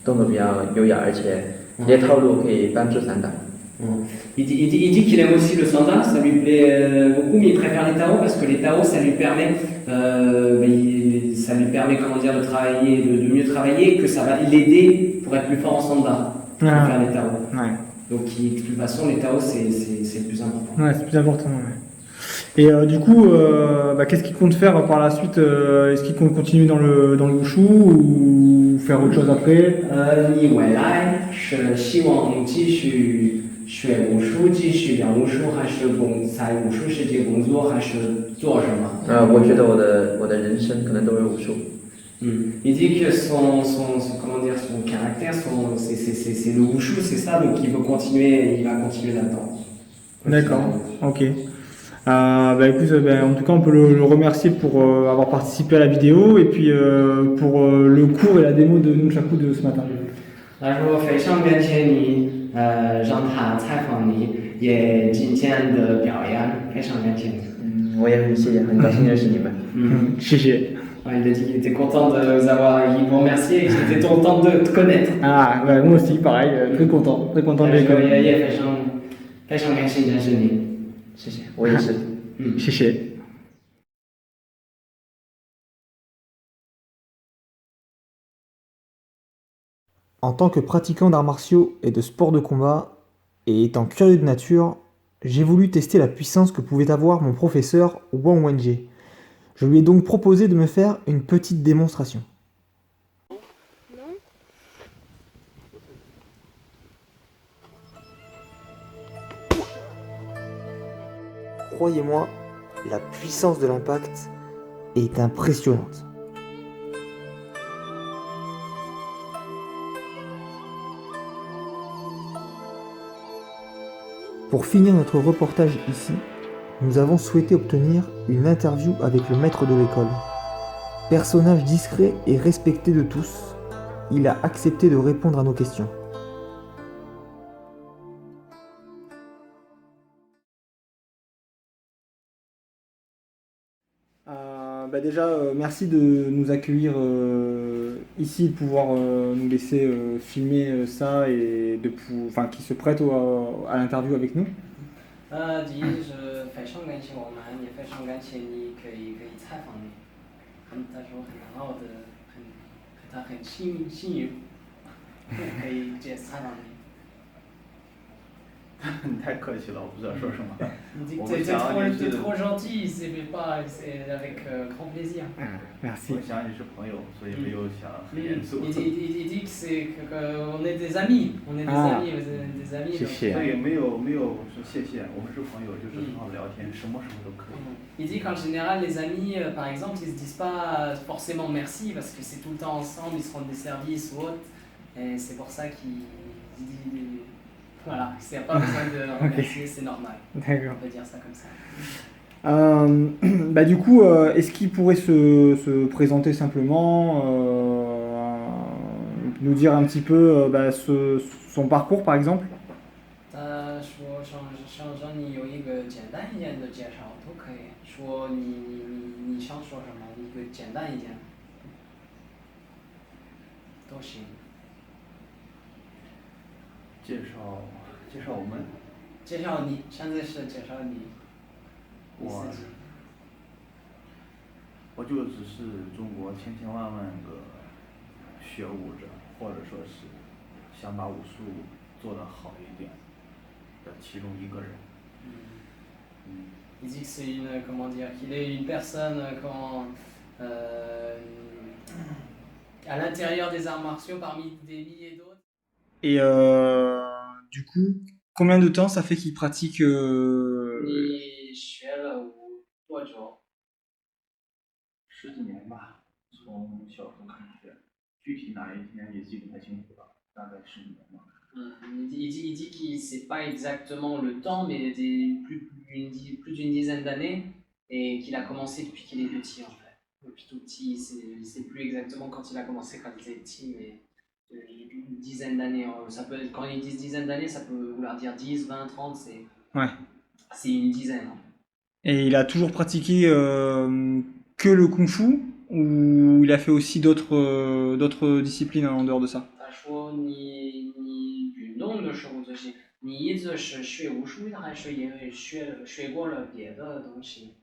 动作比较优雅，而且这些套路可以帮助散打。Il dit qu'il aime aussi le sanda, ça lui plaît beaucoup, mais il préfère les Tao parce que les Tao, ça lui permet, comment dire, de travailler, de mieux travailler, et que ça va l'aider pour être plus fort en sanda, pour faire les Tao. Donc, de toute façon, les Tao, c'est le plus important. Ouais, c'est plus important. Ouais. Et du coup, qu'est-ce qu'il compte faire par la suite? Est-ce qu'il compte continuer dans le wushu ou faire autre chose après? 你未来是希望继续学武术，继续练武术，还是在武术世界工作，还是做什么？我觉得我的人生可能都是武术。Il dit que comment dire, son caractère, c'est le wushu, c'est ça, donc il veut continuer, il va continuer là-dedans. D'accord, ok. Écoute, en tout cas, on peut le remercier pour avoir participé à la vidéo et puis pour le cours et la démo de Nunchaku de ce matin. 他说非常感谢你，让他采访你，也今天的表演，非常感谢你。我也很谢谢，很高兴认识你们。谢谢。Ouais, il a dit qu'il était content de vous avoir, il vous remercier et qu'il était content de te connaître. Ah, moi aussi, pareil, très content de les connaître. 也非常感谢认识你。谢谢，我也是。谢谢。En tant que pratiquant d'arts martiaux et de sports de combat, et étant curieux de nature, j'ai voulu tester la puissance que pouvait avoir mon professeur Wang Wenjie. Je lui ai donc proposé de me faire une petite démonstration. Croyez-moi, la puissance de l'impact est impressionnante. Pour finir notre reportage ici, nous avons souhaité obtenir une interview avec le maître de l'école. Personnage discret et respecté de tous, il a accepté de répondre à nos questions. Merci de nous accueillir ici, de pouvoir nous laisser filmer ça et qui se prête à l'interview avec nous. 第一是非常感谢我们，也非常感谢你可以采访你，他说很好的，他很幸运，可以采访你。你太客气了，我不知道说什么。T'es trop gentil, c'est avec grand plaisir. Merci. 我想你是朋友，所以没有想很严肃。Il dit qu'on est des amis, on est des amis. 谢谢。所以没有说谢谢，我们是朋友，就是很好聊天，什么都可以。Il dit qu'en général, les amis, par exemple, ils se disent pas forcément merci parce que c'est tout le temps ensemble, ils se rendent des services ou autre. Et c'est pour ça qu'il dit. Voilà, il n'y a pas besoin de remercier, c'est normal. D'accord. On peut dire ça comme ça. Du coup, est-ce qu'il pourrait se présenter simplement, nous dire un petit peu son parcours par exemple? 他说让你有一个简单一点的介绍都可以，说你想说什么，一个简单一点都行。介绍我们。介绍你，现在是介绍你。我就只是中国千千万万个学武者，或者说是想把武术做得好一点的其中一个人。Il dit que c'est qu'il est une personne à l'intérieur des arts martiaux parmi des milliers d'autres. Et du coup, combien de temps ça fait qu'il pratique 你学了多久？10几年吧，从小时候开始学，具体哪一天也记不太清楚了，大概10几年吧。Il dit qu'il ne sait pas exactement le temps, mais plus d'une dizaine d'années, et qu'il a commencé depuis qu'il est petit en fait. Depuis tout petit, il ne sait plus exactement quand il a commencé, quand il était petit, mais une dizaine d'années. Quand ils disent dizaine d'années, ça peut vouloir dire 10, 20, 30, c'est une dizaine. Et il a toujours pratiqué que le kung-fu ou il a fait aussi d'autres disciplines en dehors de ça? 他说你运动的时候就是你一直是学武术的，还是也学过了别的东西？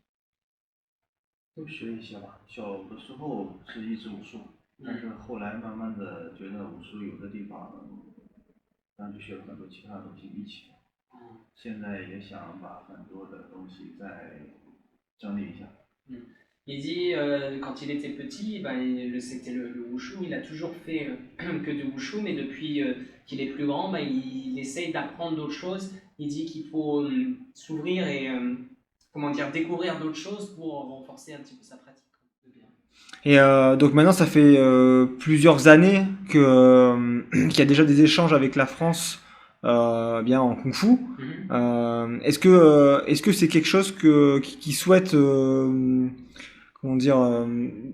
都学一些吧。小的时候是一直武术，但是后来慢慢的觉得武术有的地方然后就学了很多其他的东西一起。现在也想把很多的东西再整理一下。Il dit quand il était petit, ben, c'était le wushu, il a toujours fait que de wushu, mais depuis qu'il est plus grand, ben, il essaye d'apprendre d'autres choses. Il dit qu'il faut s'ouvrir et comment dire, découvrir d'autres choses pour renforcer un petit peu sa pratique. Et donc maintenant, ça fait plusieurs années qu'il y a déjà des échanges avec la France bien en Kung Fu. Est-ce que c'est quelque chose qui souhaite comment dire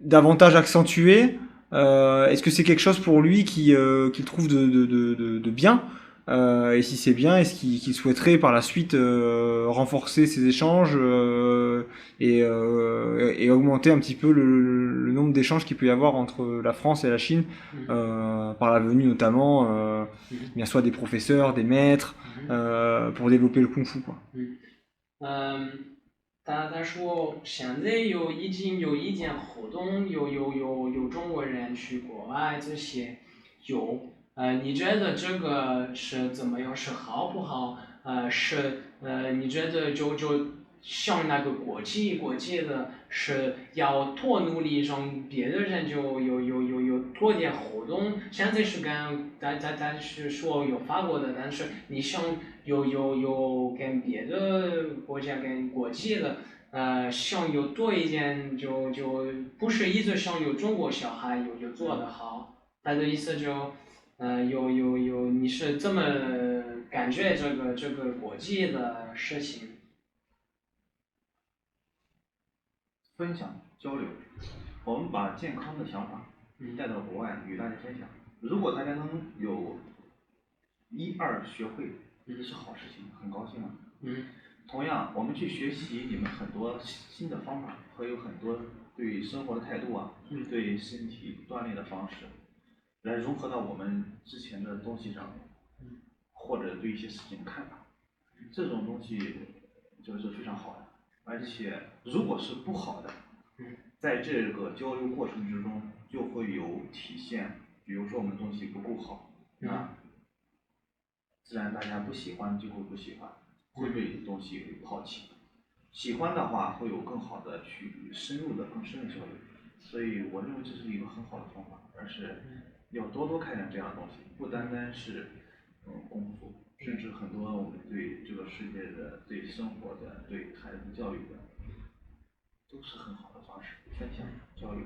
davantage accentuer est-ce que c'est quelque chose pour lui qu'il trouve de bien et si c'est bien, est-ce qu'il souhaiterait par la suite renforcer ces échanges et augmenter un petit peu le nombre d'échanges qu'il peut y avoir entre la France et la Chine par la venue notamment bien soit des professeurs, des maîtres pour développer le Kung Fu quoi. 他说现在已经有一件活动，有中国人去国外这些有，你觉得这个是怎么样？是好不好？你觉得就像那个国际的是要多努力，让别的人就有多点活动。现在是咱是说有法国的，但是你想有跟别的国家跟国际的，想有多一点就不是一直想有中国小孩有做得好，他的意思就你是这么感觉这个国际的事情？分享交流，我们把健康的想法带到国外与大家分享。如果大家能有1、2学会，这是好事情，很高兴啊。同样，我们去学习你们很多新的方法和有很多对生活的态度啊，对身体锻炼的方式，来融合到我们之前的东西上，或者对一些事情的看法，这种东西就是非常好的。而且，如果是不好的，在这个交流过程之中就会有体现。比如说我们东西不够好，自然大家不喜欢就会不喜欢，会被东西给抛弃。喜欢的话会有更好的去更深入的交流。所以我认为这是一个很好的方法，而是要多开展这样的东西，不单单是功夫。甚至很多我们对这个世界的、对生活的、对孩子教育的，都是很好的方式，分享交流。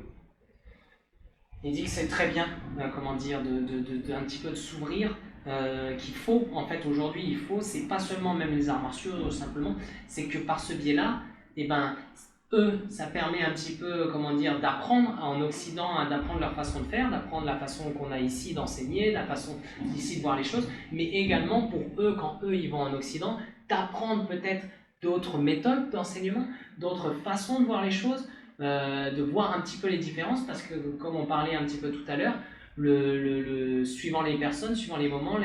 Il dit que c'est très bien, comment dire, un petit peu de s'ouvrir, qu'il faut, en fait, aujourd'hui, c'est pas seulement même les arts martiaux, simplement, c'est que par ce biais-là, eh ben, eux, ça permet un petit peu, comment dire, d'apprendre en Occident, d'apprendre leur façon de faire, d'apprendre la façon qu'on a ici d'enseigner, la façon ici de voir les choses, mais également pour eux, quand eux, ils vont en Occident, d'apprendre peut-être d'autres méthodes d'enseignement, d'autres façons de voir les choses, de voir un petit peu les différences, parce que, comme on parlait un petit peu tout à l'heure, suivant les personnes, suivant les moments,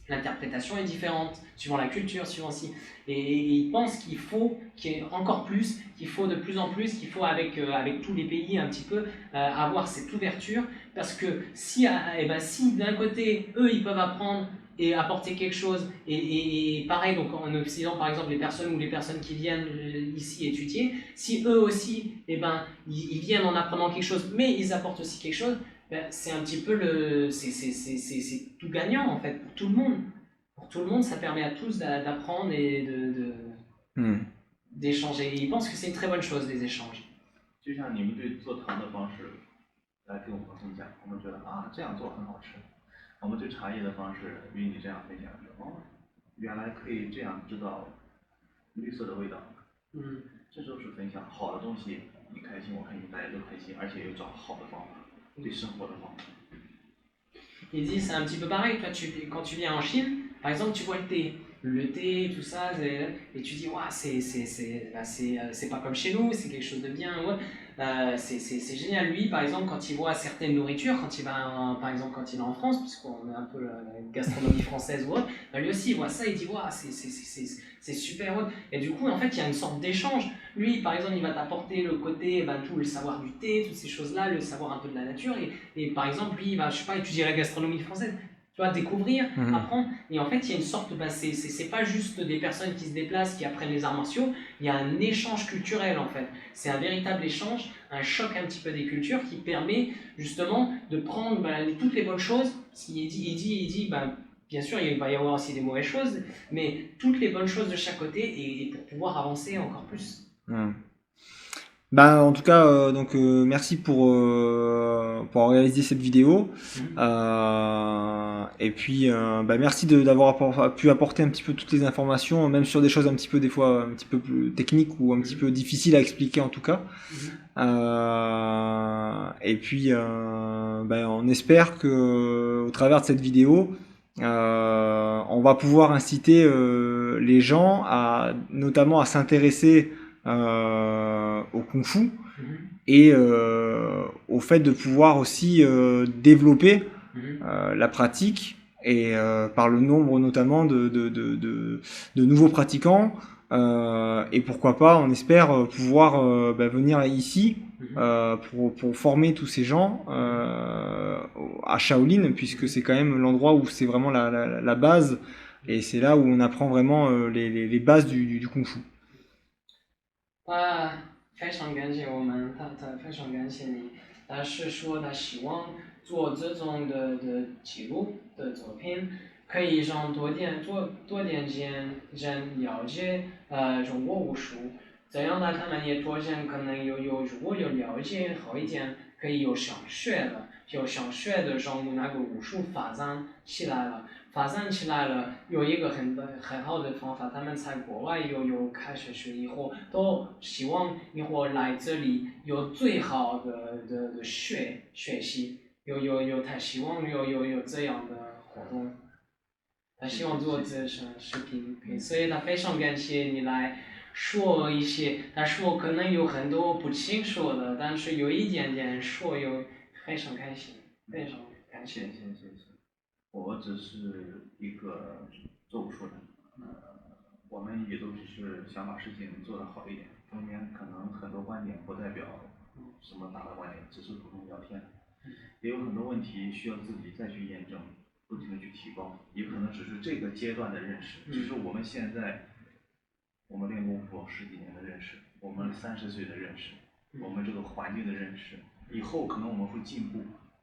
l'interprétation est différente, suivant la culture, suivant si. Et il pense qu'il faut qu'il y ait encore plus, qu'il faut de plus en plus, qu'il faut avec tous les pays un petit peu avoir cette ouverture, parce que si d'un côté, eux, ils peuvent apprendre et apporter quelque chose, et pareil, donc en Occident, par exemple, les personnes qui viennent ici étudier, si eux aussi, ils viennent en apprenant quelque chose, mais ils apportent aussi quelque chose, c'est un petit peu c'est tout gagnant en fait pour tout le monde. Pour tout le monde, ça permet à tous d'apprendre et d'échanger. Et ils pensent que c'est une très bonne chose les échanges. 就像你们对做糖的方式来跟我们分享，我们觉得这样做很好吃。我们对茶叶的方式与你这样分享，原来可以这样知道绿色的味道。这就是分享好的东西，你开心，我开心，大家都开心，而且又找好的方法。Il dit c'est un petit peu pareil, toi quand tu viens en Chine, par exemple tu bois le thé, tout ça, et tu dis c'est pas comme chez nous, c'est quelque chose de bien, c'est génial. Lui par exemple quand il voit certaines nourritures, quand il va par exemple quand il est en France, puisqu'on a un peu la gastronomie française ou autre, lui aussi il voit ça, il dit c'est super, et du coup en fait il y a une sorte d'échange. Lui par exemple il va t'apporter le côté, tout le savoir du thé, toutes ces choses là, le savoir un peu de la nature, et par exemple lui il va je sais pas étudier la gastronomie française. vois, découvrir, apprendre. Et en fait, il y a une sorte, c'est pas juste des personnes qui se déplacent, qui apprennent les arts martiaux, il y a un échange culturel en fait. C'est un véritable échange, un choc un petit peu des cultures qui permet justement de prendre toutes les bonnes choses. Parce qu'il dit bien sûr, il va y avoir aussi des mauvaises choses, mais toutes les bonnes choses de chaque côté et pour pouvoir avancer encore plus. Bah, en tout cas, merci pour réaliser cette vidéo. Et puis, merci d'avoir pu apporter un petit peu toutes les informations, même sur des choses un petit peu, des fois, un petit peu plus techniques ou un petit peu difficiles à expliquer en tout cas. Et puis, on espère que au travers de cette vidéo, on va pouvoir inciter les gens notamment à s'intéresser au kung-fu et au fait de pouvoir aussi développer la pratique et par le nombre notamment de nouveaux pratiquants et pourquoi pas, on espère pouvoir venir ici pour former tous ces gens à Shaolin, puisque c'est quand même l'endroit où c'est vraiment la base et c'est là où on apprend vraiment les bases du kung-fu. 非常感谢他非常感谢你。他是说他希望做这种的记录的作品，可以让多点人了解中国武术。这样呢，他们也多人可能如果有了解好一点，可以有想学的，让那个武术发展起来了。发展起来了，有一个很好的方法，他们在国外有开始学以后，都希望以后来这里有最好的学习，他希望有这样的活动，他希望做这视频，所以他非常感谢你来说一些，他说可能有很多不清楚的，但是有一点点说非常开心，非常感谢。谢谢。我只是一个做武术的，我们也都只是想把事情做得好一点，中间可能很多观点不代表什么大的观点，只是普通聊天，也有很多问题需要自己再去验证，不停的去提高，也可能只是这个阶段的认识，只是我们现在我们练功夫10几年的认识，我们30岁的认识，我们这个环境的认识，以后可能我们会进步，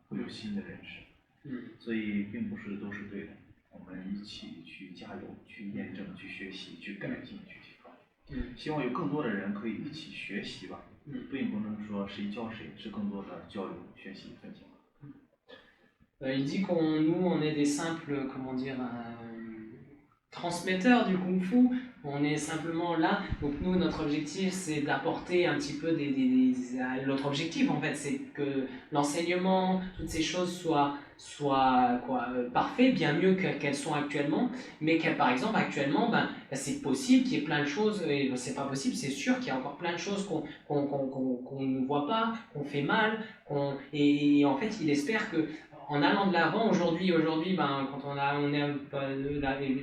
会有新的认识。所以并不是都是对的，我们一起去加油，去验证，去学习，去改进，去提高。希望有更多的人可以一起学习吧，并不能说谁教谁，是更多的交流、学习、分享。Il dit on est des simples, transmetteurs du kung-fu, on est simplement là, donc nous notre objectif c'est d'apporter un petit peu l'autre objectif en fait, c'est que l'enseignement, toutes ces choses soient parfait, bien mieux qu'elles sont actuellement, mais par exemple actuellement c'est possible qu'il y ait plein de choses, et c'est pas possible, c'est sûr qu'il y a encore plein de choses qu'on ne voit pas, qu'on fait mal, et en fait il espère que en allant de l'avant, aujourd'hui, quand on est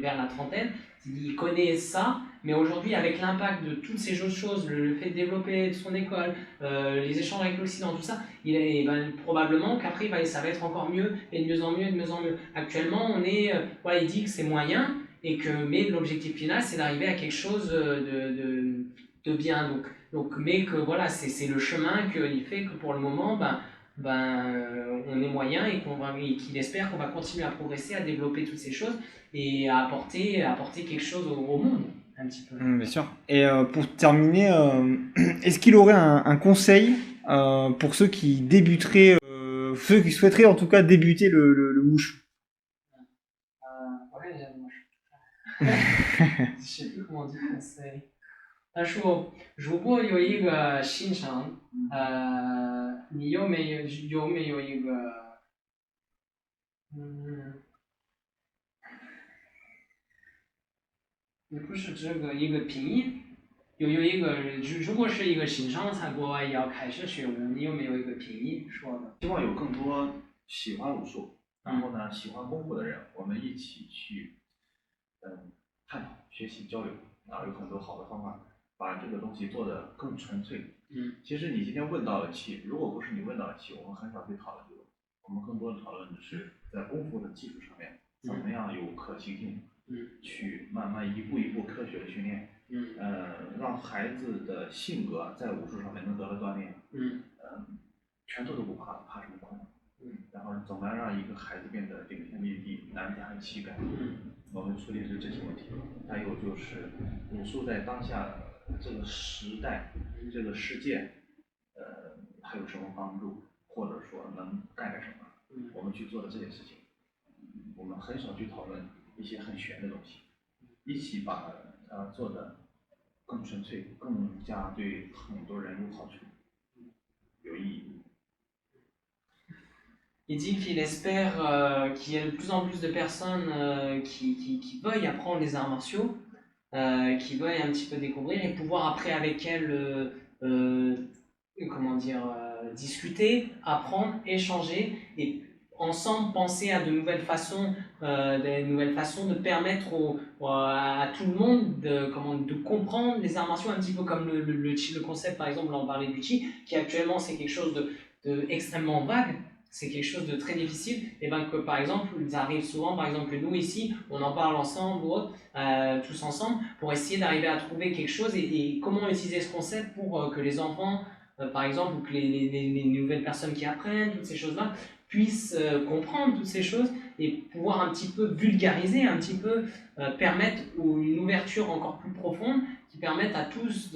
vers la trentaine, il connaît ça, mais aujourd'hui, avec l'impact de toutes ces autres choses, le fait de développer son école, les échanges avec l'Occident, tout ça, probablement qu'après, ça va être encore mieux, et de mieux en mieux. Actuellement, il dit que c'est moyen, mais l'objectif final, c'est d'arriver à quelque chose de bien. Mais que voilà, c'est le chemin qu'il fait que pour le moment, on est moyen et qu'il espère qu'on va continuer à progresser, à développer toutes ces choses et à apporter quelque chose au monde, un petit peu. Bien sûr. Et pour terminer, est-ce qu'il aurait un conseil pour ceux qui débuteraient, ceux qui souhaiteraient en tout cas débuter le wushu? Je sais plus comment on dit conseil. 他说，如果有一个新生，你有没有一个，也不是这个一个拼音，有一个，如果是一个新生在国外要开始学武，你有没有一个拼音说的？希望有更多喜欢武术，然后呢喜欢功夫的人，我们一起去探讨、学习、交流，有很多好的方法。把这个东西做得更纯粹。其实你今天问到了气，如果不是你问到了气，我们很少去讨论这个。我们更多的讨论的是在功夫的基础上面怎么样有可行性，去慢慢一步一步科学的训练，让孩子的性格在武术上面能得到锻炼，拳头都不怕，怕什么空？然后怎么样让一个孩子变得顶天立地、难家气概？我们处理的是这些问题。还有就是武术在当下这个时代、这个世界，还有什么帮助，或者说能干点什么？我们去做的这些事情，我们很少去讨论一些很玄的东西，一起把它做得更纯粹、更加对很多人有好处、有意义。Il dit qu'il espère qu'il y ait de plus en plus de personnes qui veuillent apprendre les arts martiaux, qui veuillent un petit peu découvrir et pouvoir après avec elles, discuter, apprendre, échanger et ensemble penser à de nouvelles façons de permettre à tout le monde de comprendre les arts martiaux, un petit peu comme le concept, par exemple, là on parlait du chi, qui actuellement c'est quelque chose de extrêmement vague. C'est quelque chose de très difficile, et bien que par exemple, il arrive souvent, par exemple, que nous ici, on en parle ensemble, tous ensemble, pour essayer d'arriver à trouver quelque chose et comment utiliser ce concept pour que les enfants, par exemple, ou que les nouvelles personnes qui apprennent, toutes ces choses-là, puissent comprendre toutes ces choses et pouvoir un petit peu vulgariser, un petit peu permettre une ouverture encore plus profonde qui permettent à tous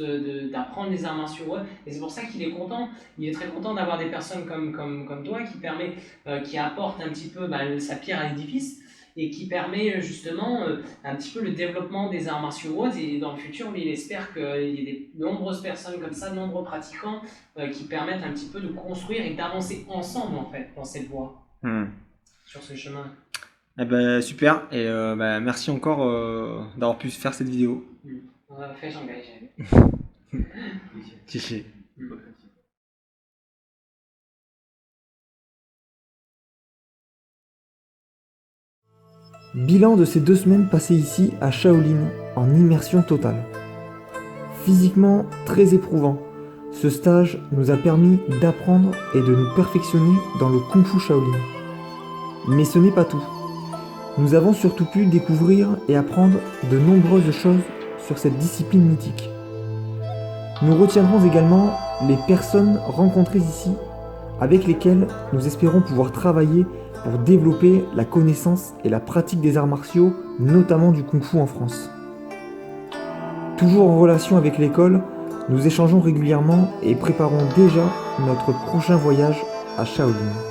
d'apprendre les arts martiaux. Et c'est pour ça qu'il est content, il est très content d'avoir des personnes comme toi qui apportent un petit peu sa pierre à l'édifice et qui permet justement un petit peu le développement des arts martiaux. Et dans le futur, lui, il espère qu'il y ait de nombreuses personnes comme ça, de nombreux pratiquants qui permettent un petit peu de construire et d'avancer ensemble en fait dans cette voie, sur ce chemin. Eh ben, super, et merci encore d'avoir pu faire cette vidéo. 非常感谢。谢谢。Bilan de ces 2 semaines passées ici à Shaolin en immersion totale. Physiquement très éprouvant, ce stage nous a permis d'apprendre et de nous perfectionner dans le Kung Fu Shaolin. Mais ce n'est pas tout. Nous avons surtout pu découvrir et apprendre de nombreuses choses sur cette discipline mythique. Nous retiendrons également les personnes rencontrées ici avec lesquelles nous espérons pouvoir travailler pour développer la connaissance et la pratique des arts martiaux, notamment du Kung Fu en France. Toujours en relation avec l'école, nous échangeons régulièrement et préparons déjà notre prochain voyage à Shaolin.